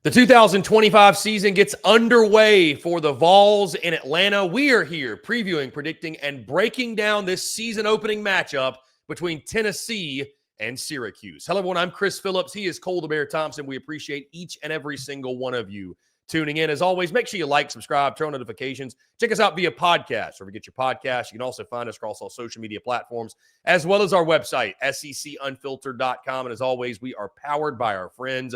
The 2025 season gets underway for the Vols in Atlanta. We are here previewing, predicting, and breaking down this season opening matchup between Tennessee and Syracuse. Hello, everyone. I'm Chris Phillips. He is Cole Thompson. We appreciate each and every single one of you tuning in. As always, make sure you like, subscribe, turn on notifications. Check us out via podcast, wherever you get your podcast. You can also find us across all social media platforms, as well as our website, SECUnfiltered.com. And as always, we are powered by our friends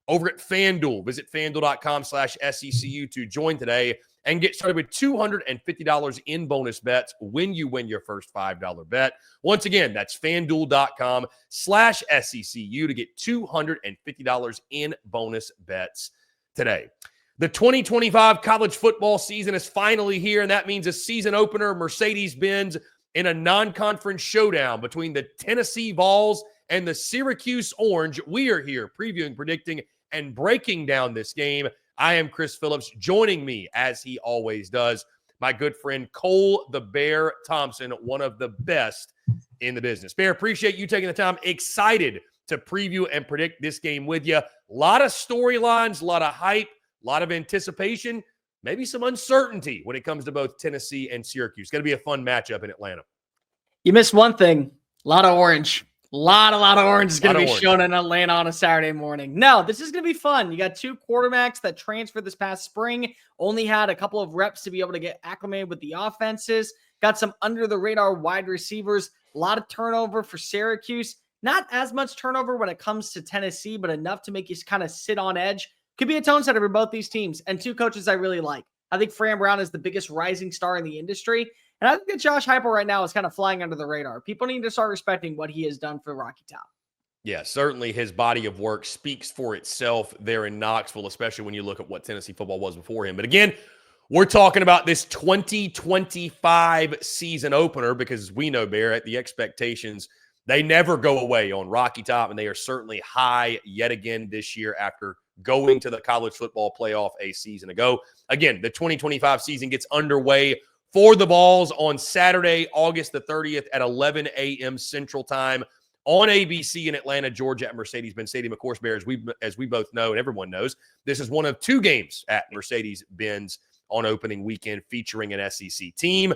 over at FANDUEL. Visit FANDUEL.com/SECU to join today and get started with $250 in bonus bets when you win your first $5 bet. Once again, that's FANDUEL.com/SECU to get $250 in bonus bets today. The 2025 college football season is finally here, and that means a season opener, Mercedes-Benz, in a non-conference showdown between the Tennessee Vols and the Syracuse Orange. We are here previewing, predicting, and breaking down this game. I am Chris Phillips. Joining me, as he always does, my good friend Cole the Bear Thompson, one of the best in the business. Bear, appreciate you taking the time. Excited to preview and predict this game with you. A lot of storylines, a lot of hype, a lot of anticipation, maybe some uncertainty when it comes to both Tennessee and Syracuse. It's going to be a fun matchup in Atlanta. You missed one thing. A lot of orange. A lot of orange is going to be shown in Atlanta on a Saturday morning. No, this is going to be fun. You got two quarterbacks that transferred this past spring, only had a couple of reps to be able to get acclimated with the offenses, got some under-the-radar wide receivers, a lot of turnover for Syracuse. Not as much turnover when it comes to Tennessee, but enough to make you kind of sit on edge. Could be a tone setter for both these teams, and two coaches I really like. I think Fran Brown is the biggest rising star in the industry. And I think that Josh Heupel right now is kind of flying under the radar. People need to start respecting what he has done for Rocky Top. Yeah, certainly his body of work speaks for itself there in Knoxville, especially when you look at what Tennessee football was before him. But again, we're talking about this 2025 season opener because we know, Bear, the expectations, they never go away on Rocky Top, and they are certainly high yet again this year after going to the college football playoff a season ago. Again, the 2025 season gets underway for the Vols on Saturday, August the 30th at 11 a.m. Central Time on ABC in Atlanta, Georgia at Mercedes-Benz Stadium. Of course, Bear, as we both know and everyone knows, this is one of two games at Mercedes-Benz on opening weekend featuring an SEC team.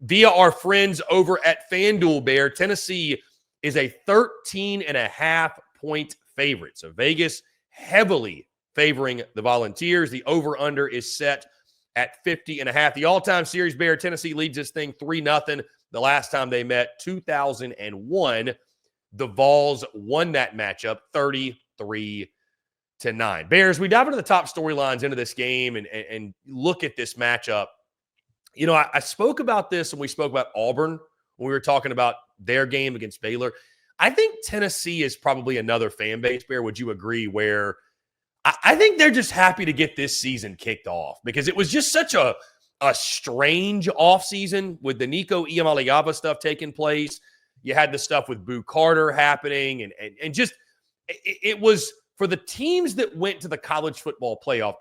Via our friends over at FanDuel, Bear, Tennessee is a 13.5-point favorite. So Vegas heavily favoring the Volunteers. The over-under is set at 50.5. The all-time series, Bear, Tennessee leads this thing 3-0. The last time they met, 2001, the Vols won that matchup 33-9. Bears, we dive into the top storylines into this game and look at this matchup. You know, I spoke about this when we spoke about Auburn, when we were talking about their game against Baylor. I think Tennessee is probably another fan base, Bear, would you agree, where I think they're just happy to get this season kicked off because it was just such a strange offseason with the Nico Iamaleava stuff taking place. You had the stuff with Boo Carter happening and just it was for the teams that went to the college football playoff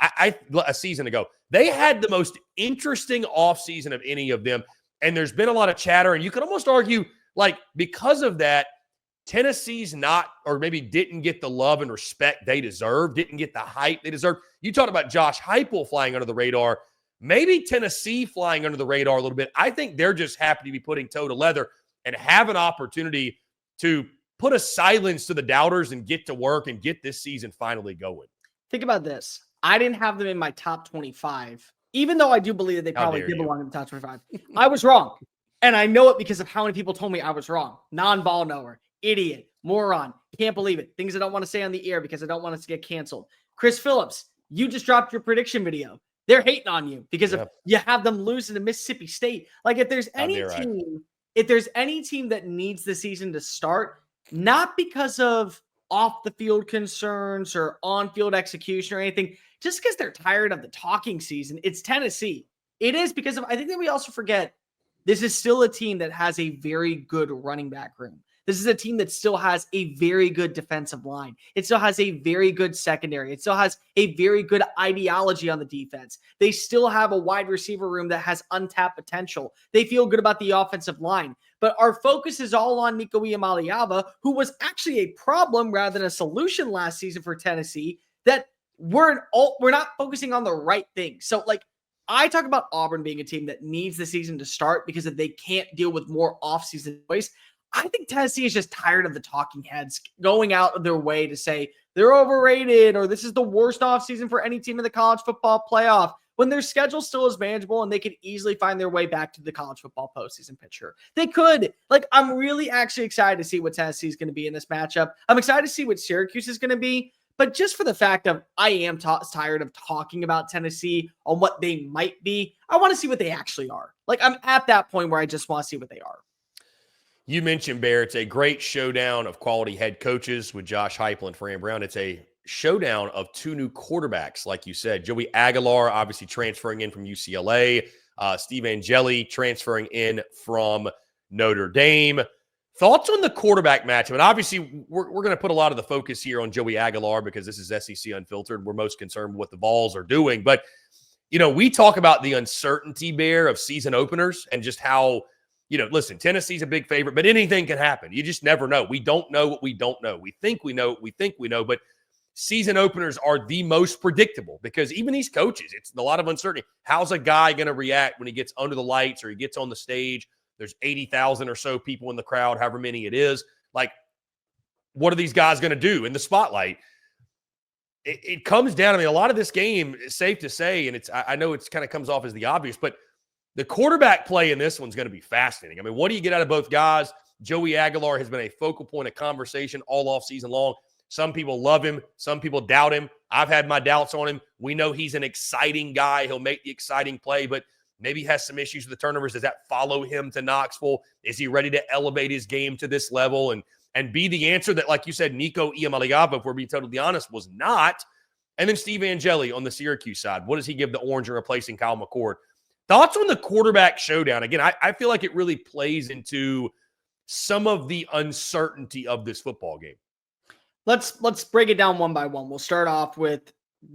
a season ago. They had the most interesting offseason of any of them, and there's been a lot of chatter, and you could almost argue, like, because of that, Tennessee's not, or maybe didn't get the love and respect they deserve, didn't get the hype they deserve. You talked about Josh Heupel flying under the radar. Maybe Tennessee flying under the radar a little bit. I think they're just happy to be putting toe to leather and have an opportunity to put a silence to the doubters and get to work and get this season finally going. Think about this. I didn't have them in my top 25, even though I do believe that they probably did belong in the top 25. I was wrong. And I know it because of how many people told me I was wrong. Non-ball knower. Idiot, moron, can't believe it. Things I don't want to say on the air because I don't want us to get canceled. Chris Phillips, you just dropped your prediction video. They're hating on you because of you have them losing to Mississippi State. Like if there's any team that needs the season to start, not because of off the field concerns or on field execution or anything, just because they're tired of the talking season, it's Tennessee. It is because of, I think that we also forget this is still a team that has a very good running back room. This is a team that still has a very good defensive line. It still has a very good secondary. It still has a very good ideology on the defense. They still have a wide receiver room that has untapped potential. They feel good about the offensive line. But our focus is all on Nico Iamaleava, who was actually a problem rather than a solution last season for Tennessee, that we're not focusing on the right thing. So like I talk about Auburn being a team that needs the season to start because if they can't deal with more offseason noise, I think Tennessee is just tired of the talking heads going out of their way to say they're overrated or this is the worst offseason for any team in the college football playoff when their schedule still is manageable and they could easily find their way back to the college football postseason picture. They could. Like, I'm really actually excited to see what Tennessee is going to be in this matchup. I'm excited to see what Syracuse is going to be. But just for the fact of I am tired of talking about Tennessee on what they might be, I want to see what they actually are. Like, I'm at that point where I just want to see what they are. You mentioned, Bear, it's a great showdown of quality head coaches with Josh Heupel and Fran Brown. It's a showdown of two new quarterbacks, like you said. Joey Aguilar, obviously transferring in from UCLA. Steve Angeli transferring in from Notre Dame. Thoughts on the quarterback matchup? And obviously, we're going to put a lot of the focus here on Joey Aguilar because this is SEC Unfiltered. We're most concerned with what the Vols are doing. But, we talk about the uncertainty, Bear, of season openers and just how, listen, Tennessee's a big favorite, but anything can happen. You just never know. We don't know what we don't know. We think we know what we think we know. But season openers are the most predictable because even these coaches, it's a lot of uncertainty. How's a guy going to react when he gets under the lights or he gets on the stage? There's 80,000 or so people in the crowd, however many it is. Like, what are these guys going to do in the spotlight? It comes down, a lot of this game is safe to say, and I know it's kind of comes off as the obvious, but the quarterback play in this one's going to be fascinating. What do you get out of both guys? Joey Aguilar has been a focal point of conversation all off season long. Some people love him. Some people doubt him. I've had my doubts on him. We know he's an exciting guy. He'll make the exciting play, but maybe he has some issues with the turnovers. Does that follow him to Knoxville? Is he ready to elevate his game to this level and be the answer that, like you said, Nico Iamaleava, if we're being totally honest, was not? And then Steve Angeli on the Syracuse side. What does he give the Orange in replacing Kyle McCord? Thoughts on the quarterback showdown? Again, I feel like it really plays into some of the uncertainty of this football game. Let's break it down one by one. We'll start off with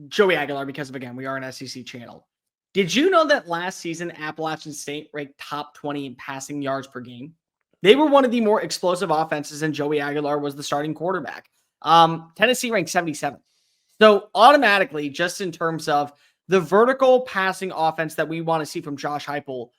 Joey Aguilar because, again, we are an SEC channel. Did you know that last season, Appalachian State ranked top 20 in passing yards per game? They were one of the more explosive offenses, and Joey Aguilar was the starting quarterback. Tennessee ranked 77th. So automatically, just in terms of the vertical passing offense that we want to see from Josh Heupel,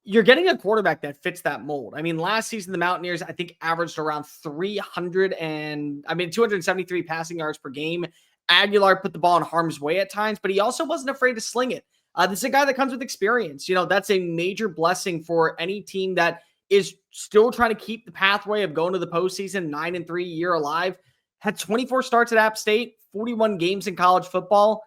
you're getting a quarterback that fits that mold. Last season, the Mountaineers, I think, averaged around 273 passing yards per game. Aguilar put the ball in harm's way at times, but he also wasn't afraid to sling it. This is a guy that comes with experience. That's a major blessing for any team that is still trying to keep the pathway of going to the postseason, 9-3 year alive. Had 24 starts at App State, 41 games in college football.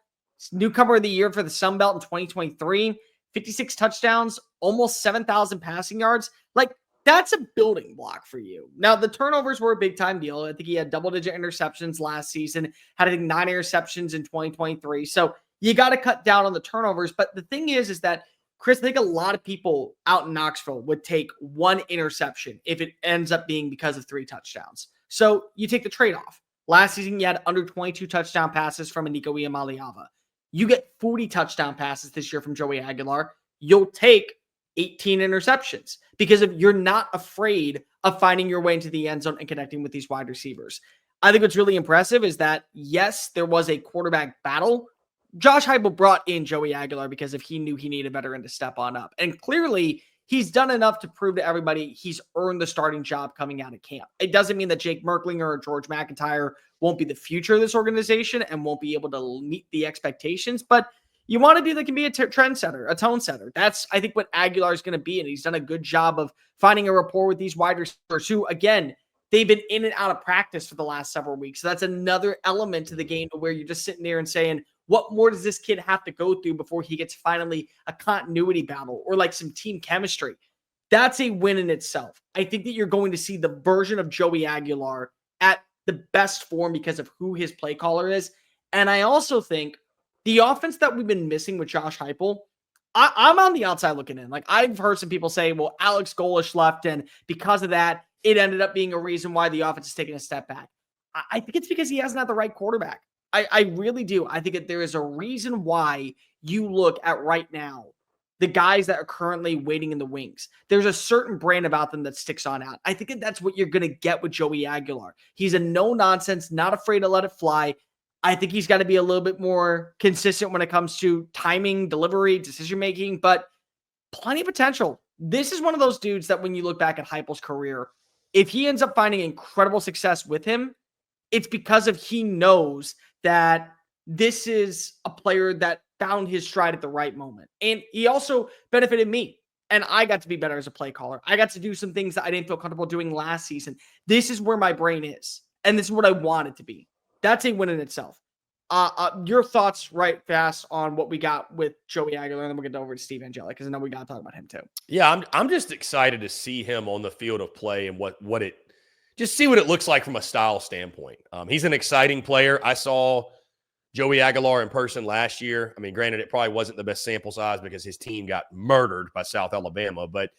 Newcomer of the year for the Sun Belt in 2023, 56 touchdowns, almost 7,000 passing yards. Like, that's a building block for you. Now, the turnovers were a big time deal. I think he had double-digit interceptions last season, had, I think, 9 interceptions in 2023. So you got to cut down on the turnovers. But the thing is that, Chris, I think a lot of people out in Knoxville would take 1 interception if it ends up being because of 3 touchdowns. So you take the trade-off. Last season, you had under 22 touchdown passes from Nico Iamaleava. You get 40 touchdown passes this year from Joey Aguilar. You'll take 18 interceptions because you're not afraid of finding your way into the end zone and connecting with these wide receivers. I think what's really impressive is that, yes, there was a quarterback battle. Josh Heupel brought in Joey Aguilar because if he knew he needed a veteran to step on up. And clearly, he's done enough to prove to everybody he's earned the starting job coming out of camp. It doesn't mean that Jake Merklinger or George McIntyre won't be the future of this organization and won't be able to meet the expectations, but you want to do that can be a trendsetter, a tone setter. That's, I think, what Aguilar is going to be, and he's done a good job of finding a rapport with these wide receivers who, again, they've been in and out of practice for the last several weeks. So that's another element to the game where you're just sitting there and saying, what more does this kid have to go through before he gets finally a continuity battle or like some team chemistry? That's a win in itself. I think that you're going to see the version of Joey Aguilar at the best form because of who his play caller is. And I also think the offense that we've been missing with Josh Heupel, I'm on the outside looking in. Like, I've heard some people say, well, Alex Golesh left, and because of that, it ended up being a reason why the offense is taking a step back. I think it's because he hasn't had the right quarterback. I really do. I think that there is a reason why you look at right now the guys that are currently waiting in the wings. There's a certain brand about them that sticks on out. I think that that's what you're going to get with Joey Aguilar. He's a no-nonsense, not afraid to let it fly. I think he's got to be a little bit more consistent when it comes to timing, delivery, decision-making, but plenty of potential. This is one of those dudes that when you look back at Heupel's career, if he ends up finding incredible success with him, it's because of he knows that this is a player that found his stride at the right moment. And he also benefited me. And I got to be better as a play caller. I got to do some things that I didn't feel comfortable doing last season. This is where my brain is. And this is what I want it to be. That's a win in itself. Your thoughts right fast on what we got with Joey Aguilar, and then we'll get over to Steve Angeli, because I know we got to talk about him too. Yeah, I'm just excited to see him on the field of play and what it looks like from a style standpoint. He's an exciting player. I saw Joey Aguilar in person last year. I mean, granted, it probably wasn't the best sample size because his team got murdered by South Alabama, but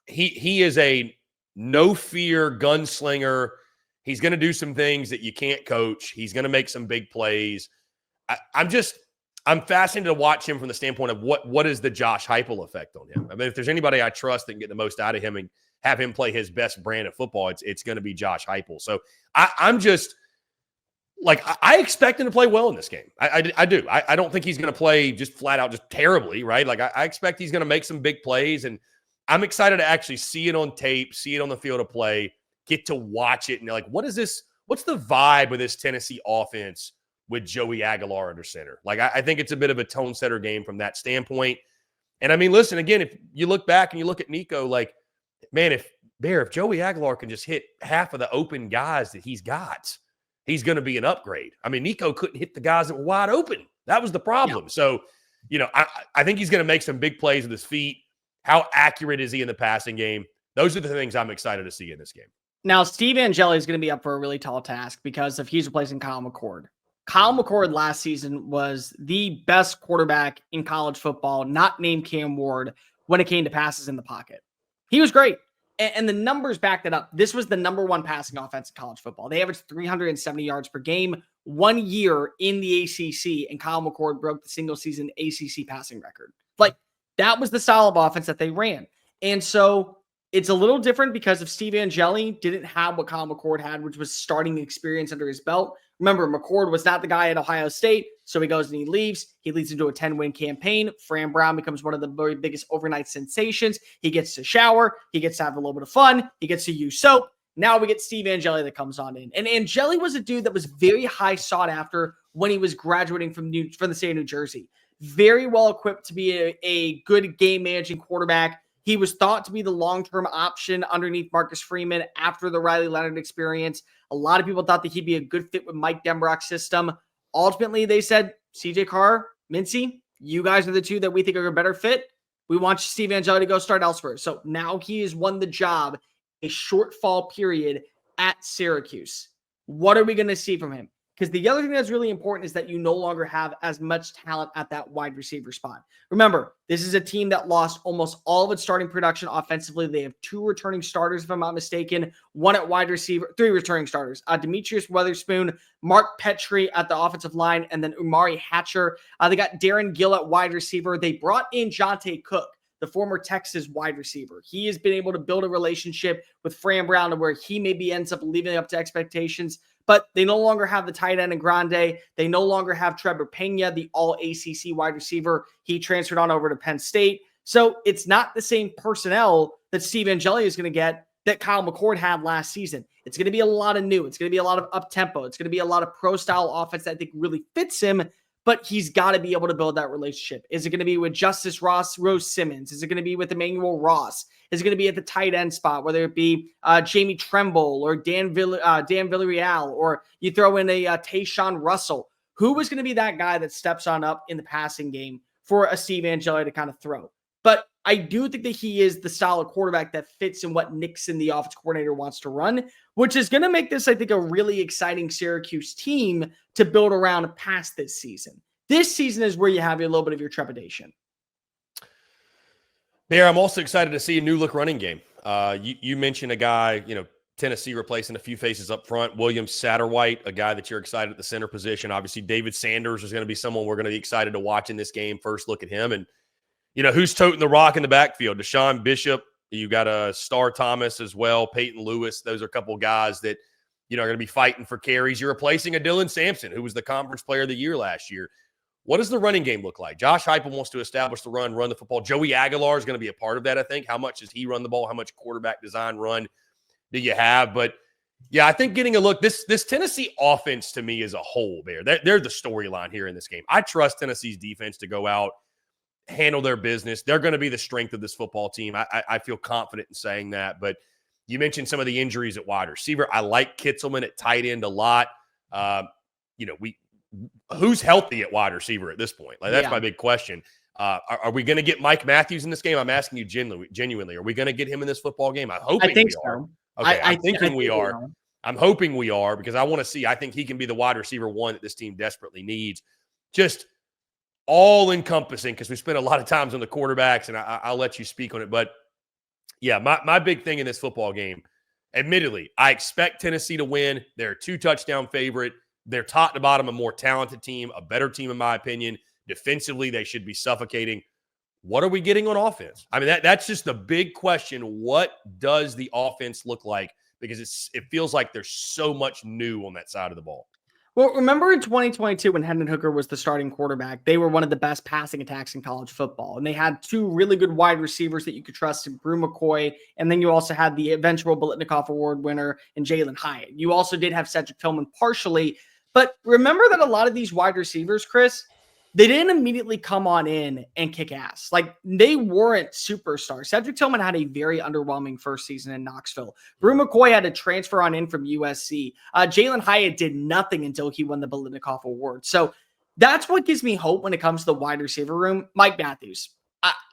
he is a no-fear gunslinger. He's going to do some things that you can't coach. He's going to make some big plays. I'm fascinated to watch him from the standpoint of what is the Josh Heupel effect on him. I mean, if there's anybody I trust that can get the most out of him and have him play his best brand of football, it's going to be Josh Heupel. So I'm just like, I expect him to play well in this game. I do. I don't think he's going to play just flat out just terribly, right? Like I expect he's going to make some big plays, and I'm excited to actually see it on tape, see it on the field of play, get to watch it, and like, what is this? What's the vibe of this Tennessee offense with Joey Aguilar under center? Like, I think it's a bit of a tone setter game from that standpoint. And I mean, listen, again, if you look back and you look at Nico, like, man, if Joey Aguilar can just hit half of the open guys that he's got, he's going to be an upgrade. I mean, Nico couldn't hit the guys that were wide open. That was the problem. Yeah. So, I think he's going to make some big plays with his feet. How accurate is he in the passing game? Those are the things I'm excited to see in this game. Now, Steve Angeli is going to be up for a really tall task because if he's replacing Kyle McCord. Kyle McCord last season was the best quarterback in college football, not named Cam Ward, when it came to passes in the pocket. He was great. And the numbers backed it up. This was the number one passing offense in college football. They averaged 370 yards per game 1 year in the ACC, and Kyle McCord broke the single season ACC passing record. Like, that was the style of offense that they ran. And so it's a little different because if Steve Angeli didn't have what Kyle McCord had, which was starting experience under his belt. Remember, McCord was not the guy at Ohio State, so he goes and he leaves. He leads into a 10-win campaign. Fran Brown becomes one of the very biggest overnight sensations. He gets to shower. He gets to have a little bit of fun. He gets to use soap. Now we get Steve Angeli that comes on in. And Angeli was a dude that was very high sought after when he was graduating from the state of New Jersey. Very well equipped to be a good game managing quarterback. He was thought to be the long-term option underneath Marcus Freeman after the Riley Leonard experience. A lot of people thought that he'd be a good fit with Mike Denbrock's system. Ultimately, they said, CJ Carr, Mincy, you guys are the two that we think are a better fit. We want Steve Angeli to go start elsewhere. So now he has won the job, a shortfall period at Syracuse. What are we going to see from him? Because the other thing that's really important is that you no longer have as much talent at that wide receiver spot. Remember, this is a team that lost almost all of its starting production offensively. They have 2 returning starters, if I'm not mistaken, 1 at wide receiver, 3 returning starters. Demetrius Weatherspoon, Mark Petrie at the offensive line, and then Umari Hatcher. They got Darren Gill at wide receiver. They brought in Jonte Cook, the former Texas wide receiver. He has been able to build a relationship with Fran Brown to where he maybe ends up living up to expectations. But they no longer have the tight end in Grande. They no longer have Trevor Pena, the all-ACC wide receiver. He transferred on over to Penn State. So it's not the same personnel that Steve Angeli is going to get that Kyle McCord had last season. It's going to be a lot of new. It's going to be a lot of up-tempo. It's going to be a lot of pro-style offense that I think really fits him, but he's got to be able to build that relationship. Is it going to be with Justice Rose Simmons? Is it going to be with Emmanuel Ross? Is it going to be at the tight end spot, whether it be Jamie Tremble or Dan Villarreal, or you throw in a Tayshawn Russell? Who is going to be that guy that steps on up in the passing game for a Steve Angeli to kind of throw? But I do think that he is the style of quarterback that fits in what Nixon, the offense coordinator, wants to run, which is going to make this, I think, a really exciting Syracuse team to build around past this season. This season is where you have a little bit of your trepidation. Bear, I'm also excited to see a new look running game. You mentioned a guy, Tennessee replacing a few faces up front. William Satterwhite, a guy that you're excited at the center position. Obviously, David Sanders is going to be someone we're going to be excited to watch in this game. First look at him. And, who's toting the rock in the backfield? Deshaun Bishop. You got a Star Thomas as well, Peyton Lewis. Those are a couple of guys that are going to be fighting for carries. You're replacing a Dylan Sampson, who was the conference player of the year last year. What does the running game look like? Josh Heupel wants to establish the run the football. Joey Aguilar is going to be a part of that, I think. How much does he run the ball? How much quarterback design run do you have? But, yeah, I think getting a look, this Tennessee offense to me as a whole, Bear, they're the storyline here in this game. I trust Tennessee's defense to go out, handle their business. They're going to be the strength of this football team. I feel confident in saying that. But you mentioned some of the injuries at wide receiver. I like Kitzelman at tight end a lot. Who's healthy at wide receiver at this point? Like, that's my big question. Are we going to get Mike Matthews in this game? I'm asking you genuinely. Are we going to get him in this football game? I think we are. Okay, I'm thinking we are. I'm hoping we are, because I want to see. I think he can be the wide receiver one that this team desperately needs. Just all encompassing, because we spent a lot of times on the quarterbacks, and I'll let you speak on it. But yeah, my big thing in this football game, admittedly, I expect Tennessee to win. They're a 2-touchdown favorite. They're top to bottom a more talented team, a better team in my opinion. Defensively, they should be suffocating. What are we getting on offense? I mean, that's just the big question. What does the offense look like? Because it feels like there's so much new on that side of the ball. Well, remember in 2022 when Hendon Hooker was the starting quarterback, they were one of the best passing attacks in college football. And they had two really good wide receivers that you could trust in Brew McCoy. And then you also had the eventual Biletnikoff Award winner in Jalen Hyatt. You also did have Cedric Tillman partially. But remember that a lot of these wide receivers, Chris, they didn't immediately come on in and kick ass. Like, they weren't superstars. Cedric Tillman had a very underwhelming first season in Knoxville. Brew McCoy had to transfer on in from USC. Jalen Hyatt did nothing until he won the Biletnikoff Award. So that's what gives me hope when it comes to the wide receiver room. Mike Matthews.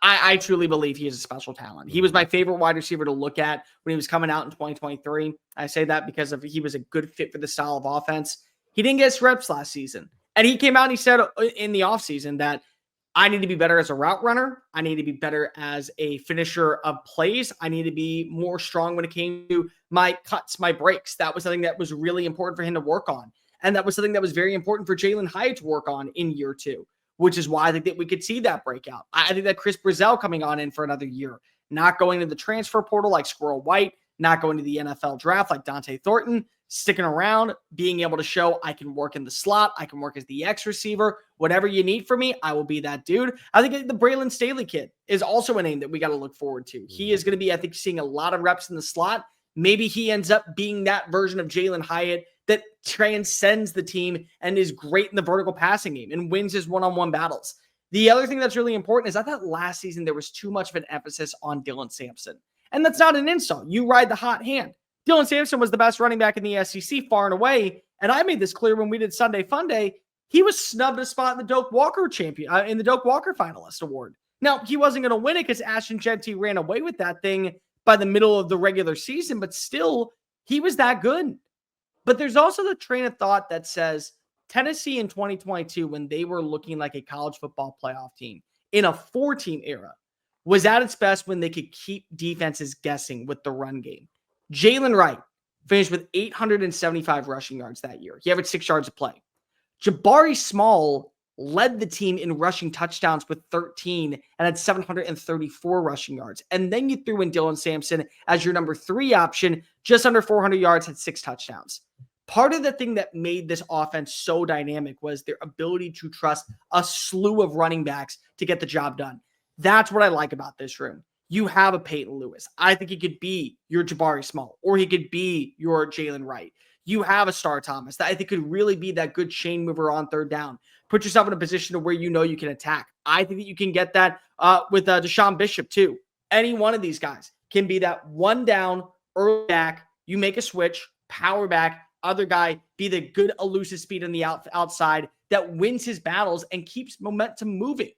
I truly believe he is a special talent. He was my favorite wide receiver to look at when he was coming out in 2023. I say that because he was a good fit for the style of offense. He didn't get his reps last season. And he came out and he said in the offseason that I need to be better as a route runner. I need to be better as a finisher of plays. I need to be more strong when it came to my cuts, my breaks. That was something that was really important for him to work on. And that was something that was very important for Jalen Hyatt to work on in year 2, which is why I think that we could see that breakout. I think that Chris Brazell coming on in for another year, not going to the transfer portal like Squirrel White, not going to the NFL draft like Dante Thornton, sticking around, being able to show I can work in the slot, I can work as the X receiver, whatever you need from me, I will be that dude. I think the Braylon Staley kid is also a name that we got to look forward to. He is going to be, I think, seeing a lot of reps in the slot. Maybe he ends up being that version of Jalen Hyatt that transcends the team and is great in the vertical passing game and wins his one-on-one battles. The other thing that's really important is I thought last season there was too much of an emphasis on Dylan Sampson. And that's not an insult. You ride the hot hand. Dylan Sampson was the best running back in the SEC far and away. And I made this clear when we did Sunday Fun Day. He was snubbed a spot in the Doak Walker in the Doak Walker Finalist Award. Now, he wasn't going to win it because Ashton Jeanty ran away with that thing by the middle of the regular season, but still, he was that good. But there's also the train of thought that says Tennessee in 2022, when they were looking like a college football playoff team in a 4-team era, was at its best when they could keep defenses guessing with the run game. Jalen Wright finished with 875 rushing yards that year. He averaged 6 yards a play. Jabari Small led the team in rushing touchdowns with 13 and had 734 rushing yards. And then you threw in Dylan Sampson as your number 3 option, just under 400 yards, had 6 touchdowns. Part of the thing that made this offense so dynamic was their ability to trust a slew of running backs to get the job done. That's what I like about this room. You have a Peyton Lewis. I think he could be your Jabari Small, or he could be your Jalen Wright. You have a Star Thomas that I think could really be that good chain mover on third down. Put yourself in a position to where you know you can attack. I think that you can get that with Deshaun Bishop too. Any one of these guys can be that one down, early back, you make a switch, power back, other guy, be the good elusive speed on the outside that wins his battles and keeps momentum moving.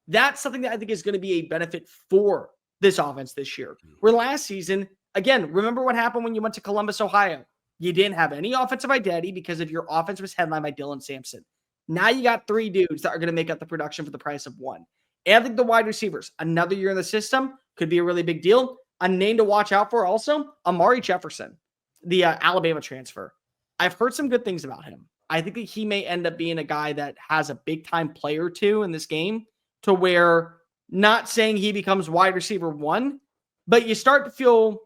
That's something that I think is going to be a benefit for this offense this year. Where last season, again, remember what happened when you went to Columbus, Ohio? You didn't have any offensive identity because of your offense was headlined by Dylan Sampson. Now you got 3 dudes that are going to make up the production for the price of 1. And I think the wide receivers, another year in the system, could be a really big deal. A name to watch out for also, Amari Jefferson, the Alabama transfer. I've heard some good things about him. I think that he may end up being a guy that has a big-time play or two in this game, to where, not saying he becomes wide receiver 1, but you start to feel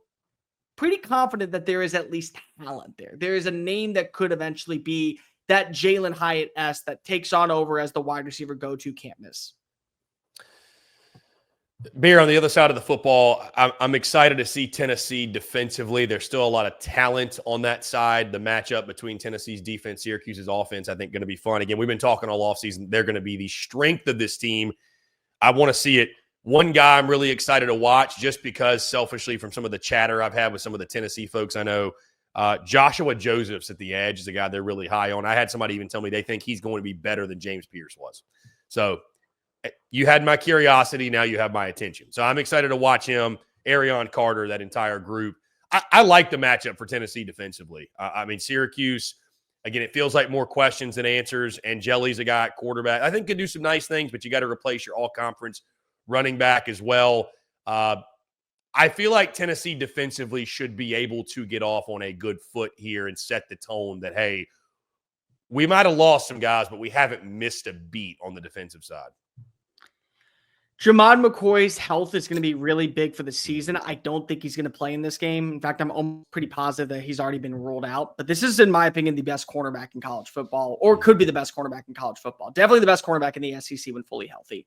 pretty confident that there is at least talent there. There is a name that could eventually be that Jalen Hyatt-esque that takes on over as the wide receiver go-to, can't miss. Bear, on the other side of the football, I'm excited to see Tennessee defensively. There's still a lot of talent on that side. The matchup between Tennessee's defense, Syracuse's offense, I think going to be fun. Again, we've been talking all offseason. They're going to be the strength of this team. I want to see it. One guy I'm really excited to watch just because selfishly from some of the chatter I've had with some of the Tennessee folks I know, Joshua Josephs at the edge is a guy they're really high on. I had somebody even tell me they think he's going to be better than James Pierce was. So you had my curiosity. Now you have my attention. So I'm excited to watch him, Arion Carter, that entire group. I like the matchup for Tennessee defensively. I mean, Syracuse, again, it feels like more questions than answers. And Jelly's a guy at quarterback. I think could do some nice things, but you got to replace your all-conference running back as well. I feel like Tennessee defensively should be able to get off on a good foot here and set the tone that, hey, we might have lost some guys, but we haven't missed a beat on the defensive side. Jamad McCoy's health is going to be really big for the season. I don't think he's going to play in this game. In fact, I'm almost pretty positive that he's already been ruled out. But this is, in my opinion, the best cornerback in college football, or could be the best cornerback in college football. Definitely the best cornerback in the SEC when fully healthy.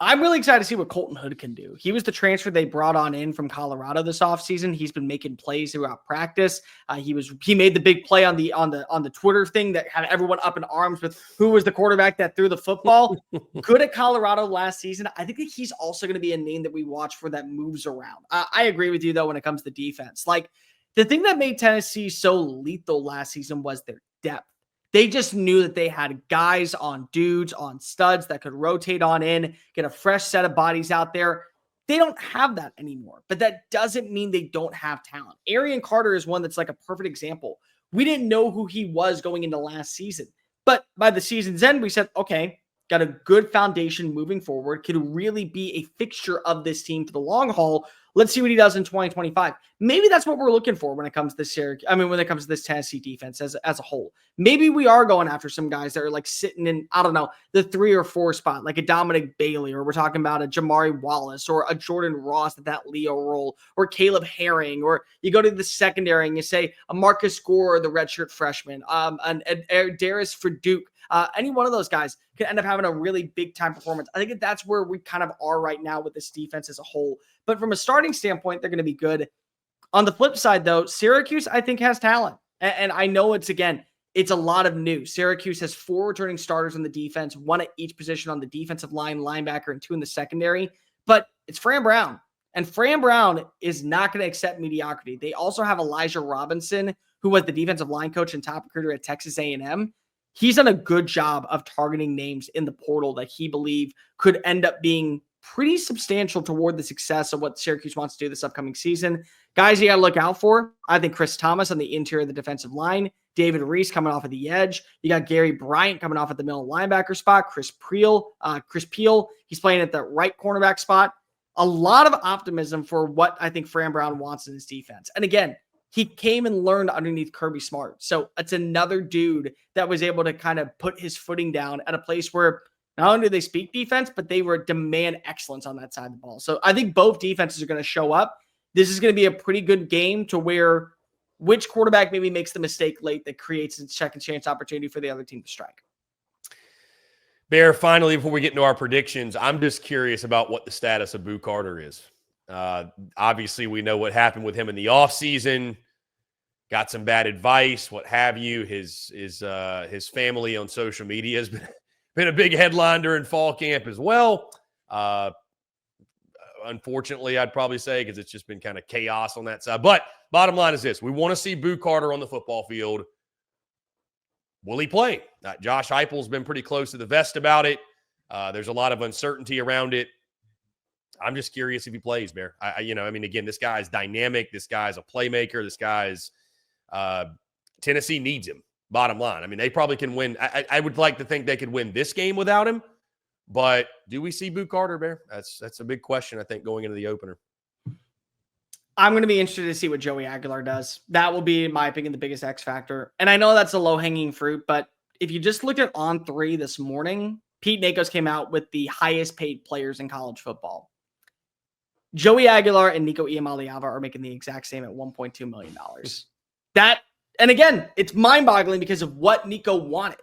I'm really excited to see what Colton Hood can do. He was the transfer they brought on in from Colorado this offseason. He's been making plays throughout practice. He made the big play on the Twitter thing that had everyone up in arms with who was the quarterback that threw the football. Good at Colorado last season. I think that he's also going to be a name that we watch for that moves around. I agree with you though when it comes to defense. Like the thing that made Tennessee so lethal last season was their depth. They just knew that they had guys on dudes, on studs that could rotate on in, get a fresh set of bodies out there. They don't have that anymore, but that doesn't mean they don't have talent. Arion Carter is one that's like a perfect example. We didn't know who he was going into last season, but by the season's end, we said, okay, got a good foundation moving forward, could really be a fixture of this team for the long haul. Let's see what he does in 2025. Maybe that's what we're looking for when it comes to Syracuse. I mean, when it comes to this Tennessee defense as a whole. Maybe we are going after some guys that are like sitting in, I don't know, the 3 or 4 spot, like a Dominic Bailey, or we're talking about a Jamari Wallace, or a Jordan Ross at that Leo role, or Caleb Herring, or you go to the secondary and you say a Marcus Gore, the redshirt freshman, an Darius Faduke. Any one of those guys could end up having a really big time performance. I think that's where we kind of are right now with this defense as a whole. But from a starting standpoint, they're going to be good. On the flip side, though, Syracuse, I think, has talent. And I know it's a lot of news. Syracuse has 4 returning starters on the defense, 1 at each position on the defensive line, linebacker, and 2 in the secondary. But it's Fran Brown. And Fran Brown is not going to accept mediocrity. They also have Elijah Robinson, who was the defensive line coach and top recruiter at Texas A&M. He's done a good job of targeting names in the portal that he believed could end up being pretty substantial toward the success of what Syracuse wants to do this upcoming season. Guys you got to look out for, I think Chris Thomas on the interior of the defensive line, David Reese coming off of the edge. You got Gary Bryant coming off at the middle linebacker spot, Chris Peel, he's playing at the right cornerback spot. A lot of optimism for what I think Fran Brown wants in his defense. And again, he came and learned underneath Kirby Smart. So it's another dude that was able to kind of put his footing down at a place where not only do they speak defense, but they were demand excellence on that side of the ball. So I think both defenses are going to show up. This is going to be a pretty good game to where which quarterback maybe makes the mistake late that creates a second chance opportunity for the other team to strike. Bear, finally, before we get into our predictions, I'm just curious about what the status of Boo Carter is. Obviously, we know what happened with him in the offseason. Got some bad advice, what have you. His family on social media has been a big headline during fall camp as well. Unfortunately, I'd probably say, because it's just been kind of chaos on that side. But bottom line is this. We want to see Boo Carter on the football field. Will he play? Josh Heupel's been pretty close to the vest about it. There's a lot of uncertainty around it. I'm just curious if he plays, Bear. Again, this guy is dynamic. This guy is a playmaker. This guy is Tennessee needs him, bottom line. I mean, they probably can win. I would like to think they could win this game without him. But do we see Boo Carter, Bear? That's a big question, I think, going into the opener. I'm going to be interested to see what Joey Aguilar does. That will be, in my opinion, the biggest X factor. And I know that's a low-hanging fruit, but if you just looked at On3 this morning, Pete Nakos came out with the highest paid players in college football. Joey Aguilar and Nico Iamaleava are making the exact same at $1.2 million. And again, it's mind-boggling because of what Nico wanted.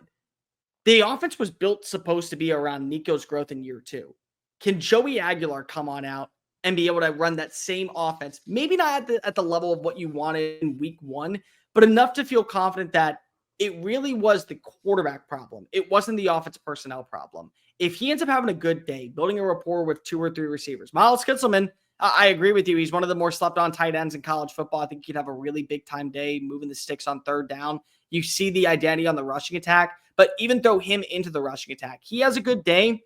The offense was supposed to be around Nico's growth in year 2. Can Joey Aguilar come on out and be able to run that same offense? Maybe not at the level of what you wanted in week 1, but enough to feel confident that it really was the quarterback problem. It wasn't the offensive personnel problem. If he ends up having a good day, building a rapport with 2 or 3 receivers, Miles Kitselman, I agree with you. He's one of the more slept-on tight ends in college football. I think he'd have a really big-time day moving the sticks on 3rd down. You see the identity on the rushing attack, but even throw him into the rushing attack. He has a good day.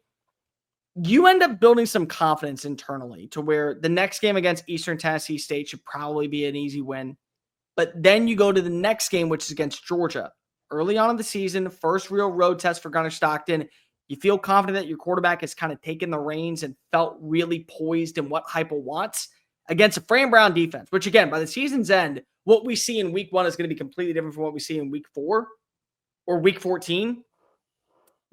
You end up building some confidence internally to where the next game against Eastern Tennessee State should probably be an easy win. But then you go to the next game, which is against Georgia. Early on in the season, first real road test for Gunnar Stockton. You feel confident that your quarterback has kind of taken the reins and felt really poised in what Heupel wants against a Fran Brown defense, which again, by the season's end, what we see in week 1 is going to be completely different from what we see in week 4 or week 14.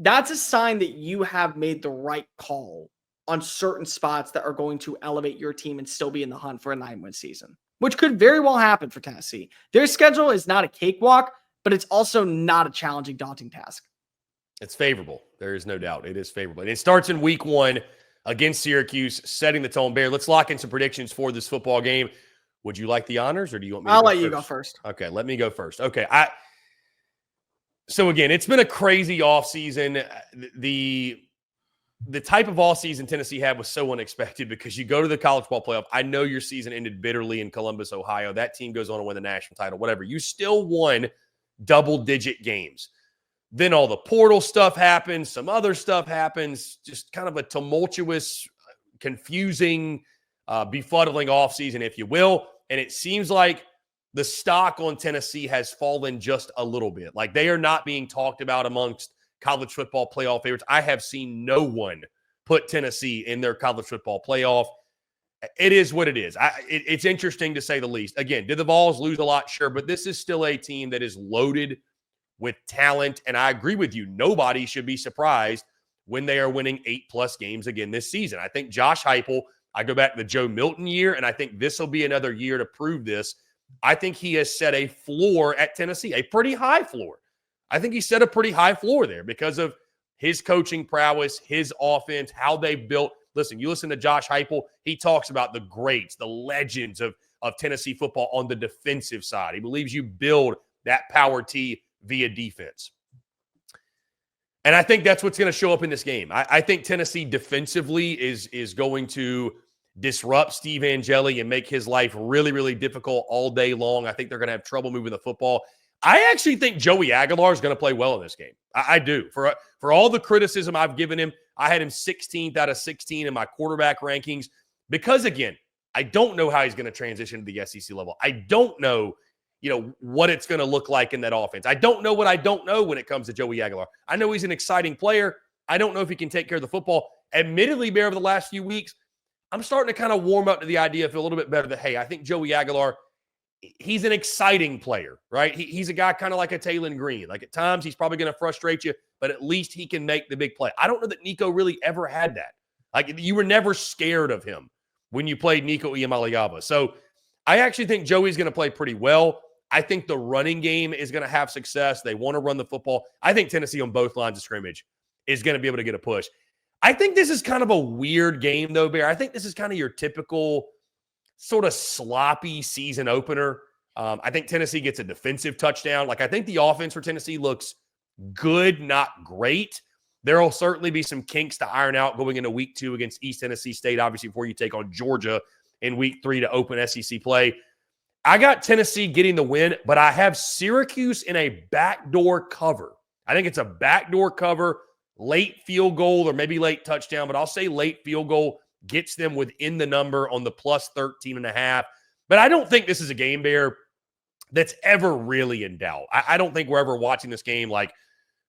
That's a sign that you have made the right call on certain spots that are going to elevate your team and still be in the hunt for a 9-win season, which could very well happen for Tennessee. Their schedule is not a cakewalk, but it's also not a challenging, daunting task. It's favorable. There is no doubt. It is favorable. And it starts in week 1 against Syracuse, setting the tone. Bear, let's lock in some predictions for this football game. Would you like the honors, or do you want me to I'll go let first? You go first. Okay, let me go first. Okay. So again, it's been a crazy offseason. The type of offseason Tennessee had was so unexpected because you go to the college ball playoff. I know your season ended bitterly in Columbus, Ohio. That team goes on to win the national title, whatever. You still won double-digit games. Then all the portal stuff happens. Some other stuff happens. Just kind of a tumultuous, confusing, befuddling offseason, if you will. And it seems like the stock on Tennessee has fallen just a little bit. Like they are not being talked about amongst college football playoff favorites. I have seen no one put Tennessee in their college football playoff. It is what it is. It's interesting to say the least. Again, did the Vols lose a lot? Sure, but this is still a team that is loaded with talent, and I agree with you. Nobody should be surprised when they are winning 8+ games again this season. I think Josh Heupel, I go back to the Joe Milton year, and I think this will be another year to prove this. I think he has set a floor at Tennessee, a pretty high floor. I think he set a pretty high floor there because of his coaching prowess, his offense, how they built. Listen, you listen to Josh Heupel, he talks about the greats, the legends of Tennessee football on the defensive side. He believes you build that power T via defense. And I think that's what's going to show up in this game. I think Tennessee defensively is going to disrupt Steve Angeli and make his life really, really difficult all day long. I think they're going to have trouble moving the football. I actually think Joey Aguilar is going to play well in this game. I do. For all the criticism I've given him, I had him 16th out of 16 in my quarterback rankings because, again, I don't know how he's going to transition to the SEC level. I don't know what it's going to look like in that offense. I don't know what I don't know when it comes to Joey Aguilar. I know he's an exciting player. I don't know if he can take care of the football. Admittedly, Bear, over the last few weeks, I'm starting to kind of warm up to the idea, feel a little bit better that, hey, I think Joey Aguilar, he's an exciting player, right? He's a guy kind of like a Taylon Green. Like at times he's probably going to frustrate you, but at least he can make the big play. I don't know that Nico really ever had that. Like you were never scared of him when you played Nico Iamaleava. So I actually think Joey's going to play pretty well. I think the running game is going to have success. They want to run the football. I think Tennessee on both lines of scrimmage is going to be able to get a push. I think this is kind of a weird game, though, Bear. I think this is kind of your typical sort of sloppy season opener. I think Tennessee gets a defensive touchdown. Like, I think the offense for Tennessee looks good, not great. There will certainly be some kinks to iron out going into week 2 against East Tennessee State, obviously, before you take on Georgia in week 3 to open SEC play. I got Tennessee getting the win, but I have Syracuse in a backdoor cover. I think it's a backdoor cover, late field goal or maybe late touchdown, but I'll say late field goal gets them within the number on the plus 13.5. But I don't think this is a game, Bear, that's ever really in doubt. I don't think we're ever watching this game like,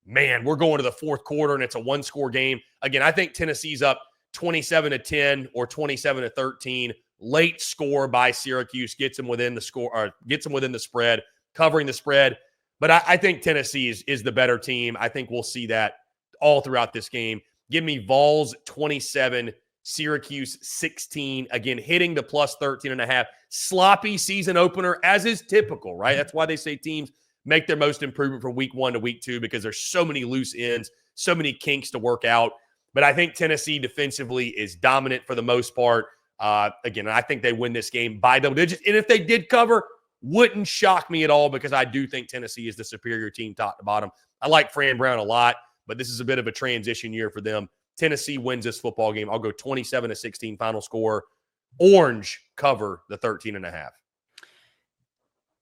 man, we're going to the fourth quarter and it's a one-score game. Again, I think Tennessee's up 27-10 or 27-13. Late score by Syracuse gets them within the score, or gets them within the spread, covering the spread. But I think Tennessee is the better team. I think we'll see that all throughout this game. Give me Vols 27, Syracuse 16. Again, hitting the plus 13.5. Sloppy season opener, as is typical, right? That's why they say teams make their most improvement from week 1 to week 2 because there's so many loose ends, so many kinks to work out. But I think Tennessee defensively is dominant for the most part. Again, I think they win this game by double digits. And if they did cover, wouldn't shock me at all because I do think Tennessee is the superior team top to bottom. I like Fran Brown a lot, but this is a bit of a transition year for them. Tennessee wins this football game. I'll go 27-16 final score. Orange cover the 13.5.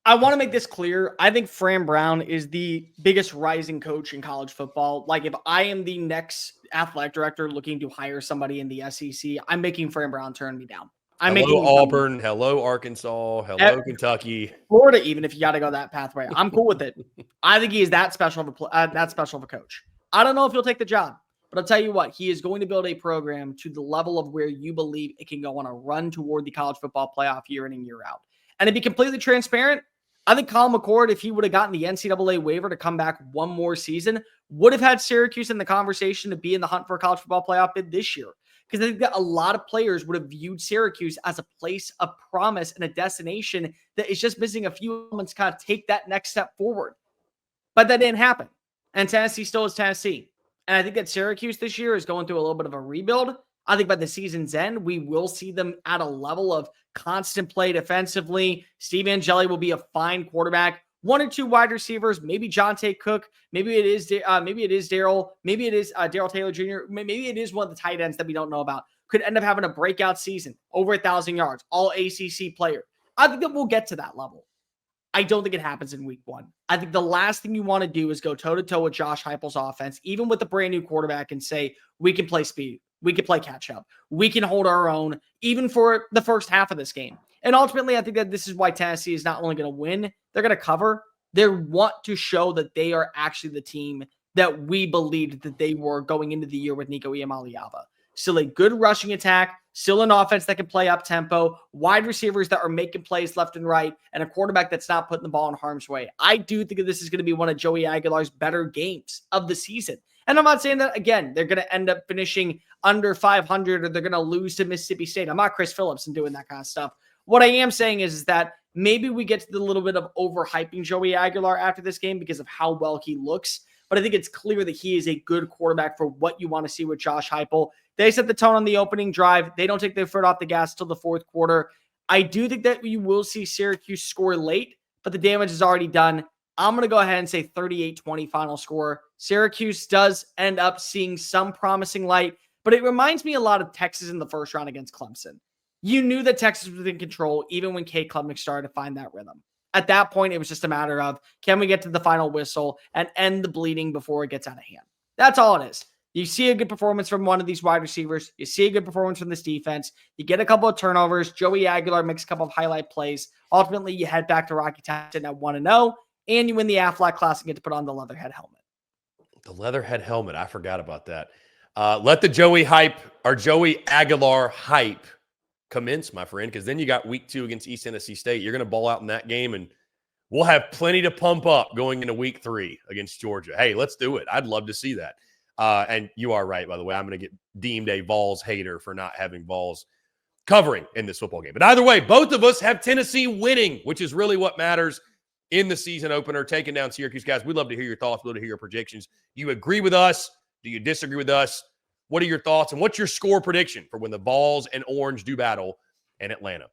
I want to make this clear. I think Fran Brown is the biggest rising coach in college football. Like, if I am the next athletic director looking to hire somebody in the SEC, I'm making Fran Brown turn me down. Hello, Auburn. Hello, Arkansas. Hello, Kentucky. Florida, even if you got to go that pathway. I'm cool with it. I think he is that special of a coach. I don't know if he'll take the job, but I'll tell you what, he is going to build a program to the level of where you believe it can go on a run toward the college football playoff year in and year out. And to be completely transparent, I think Colin McCord, if he would have gotten the NCAA waiver to come back one more season, would have had Syracuse in the conversation to be in the hunt for a college football playoff bid this year. Because I think that a lot of players would have viewed Syracuse as a place of promise and a destination that is just missing a few elements to kind of take that next step forward. But that didn't happen. And Tennessee still is Tennessee. And I think that Syracuse this year is going through a little bit of a rebuild. I think by the season's end, we will see them at a level of constant play defensively. Steve Angeli will be a fine quarterback. 1 or 2 wide receivers, maybe Jonte Cook, maybe it is Daryl, maybe it is Daryl Taylor Jr., maybe it is one of the tight ends that we don't know about. Could end up having a breakout season, over 1,000 yards, all ACC player. I think that we'll get to that level. I don't think it happens in week 1. I think the last thing you want to do is go toe-to-toe with Josh Heupel's offense, even with a brand new quarterback, and say, we can play speed. We can play catch up. We can hold our own, even for the first half of this game. And ultimately, I think that this is why Tennessee is not only going to win, they're going to cover. They want to show that they are actually the team that we believed that they were going into the year with Nico Iamaleava. Still a good rushing attack, still an offense that can play up tempo, wide receivers that are making plays left and right, and a quarterback that's not putting the ball in harm's way. I do think that this is going to be one of Joey Aguilar's better games of the season. And I'm not saying that, again, they're going to end up finishing under 500 or they're going to lose to Mississippi State. I'm not Chris Phillips and doing that kind of stuff. What I am saying is that maybe we get to the little bit of overhyping Joey Aguilar after this game because of how well he looks. But I think it's clear that he is a good quarterback for what you want to see with Josh Heupel. They set the tone on the opening drive. They don't take their foot off the gas till the fourth quarter. I do think that you will see Syracuse score late, but the damage is already done. I'm going to go ahead and say 38-20 final score. Syracuse does end up seeing some promising light, but it reminds me a lot of Texas in the first round against Clemson. You knew that Texas was in control even when Cade Klubnik started to find that rhythm. At that point, it was just a matter of, can we get to the final whistle and end the bleeding before it gets out of hand? That's all it is. You see a good performance from one of these wide receivers. You see a good performance from this defense. You get a couple of turnovers. Joey Aguilar makes a couple of highlight plays. Ultimately, you head back to Rocky Top at 1-0, and you win the Aflac Classic and get to put on the Leatherhead helmet. The Leatherhead helmet. I forgot about that. Let the Joey Aguilar hype commence, my friend, because then you got week 2 against East Tennessee State. You're going to ball out in that game, and we'll have plenty to pump up going into week 3 against Georgia. Hey, let's do it. I'd love to see that. And you are right, by the way. I'm going to get deemed a Vols hater for not having Vols covering in this football game. But either way, both of us have Tennessee winning, which is really what matters in the season opener, taking down Syracuse. Guys, we'd love to hear your thoughts. We'd love to hear your predictions. Do you agree with us? Do you disagree with us? What are your thoughts? And what's your score prediction for when the Vols and Orange do battle in Atlanta?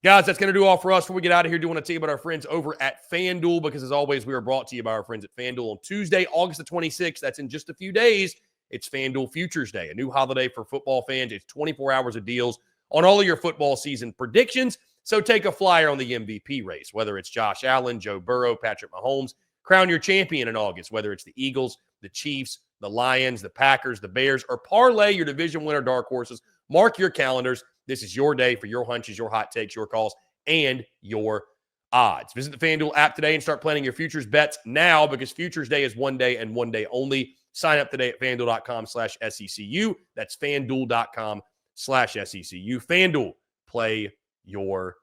Guys, that's going to do all for us. Before we get out of here, I do want to tell you about our friends over at FanDuel, because as always, we are brought to you by our friends at FanDuel on Tuesday, August the 26th. That's in just a few days. It's FanDuel Futures Day, a new holiday for football fans. It's 24 hours of deals on all of your football season predictions. So take a flyer on the MVP race, whether it's Josh Allen, Joe Burrow, Patrick Mahomes. Crown your champion in August, whether it's the Eagles, the Chiefs, the Lions, the Packers, the Bears, or parlay your division winner dark horses. Mark your calendars. This is your day for your hunches, your hot takes, your calls, and your odds. Visit the FanDuel app today and start planning your futures bets now, because Futures Day is one day and one day only. Sign up today at FanDuel.com/SECU. That's FanDuel.com/SECU. FanDuel, play your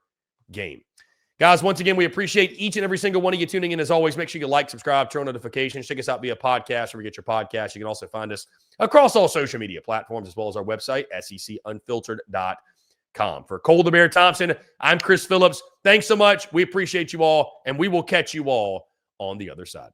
game. Guys, once again, we appreciate each and every single one of you tuning in. As always, make sure you like, subscribe, turn on notifications. Check us out via podcast where we get your podcast. You can also find us across all social media platforms, as well as our website, secunfiltered.com. For Cole the Bear Thompson, I'm Chris Phillips. Thanks so much. We appreciate you all, and we will catch you all on the other side.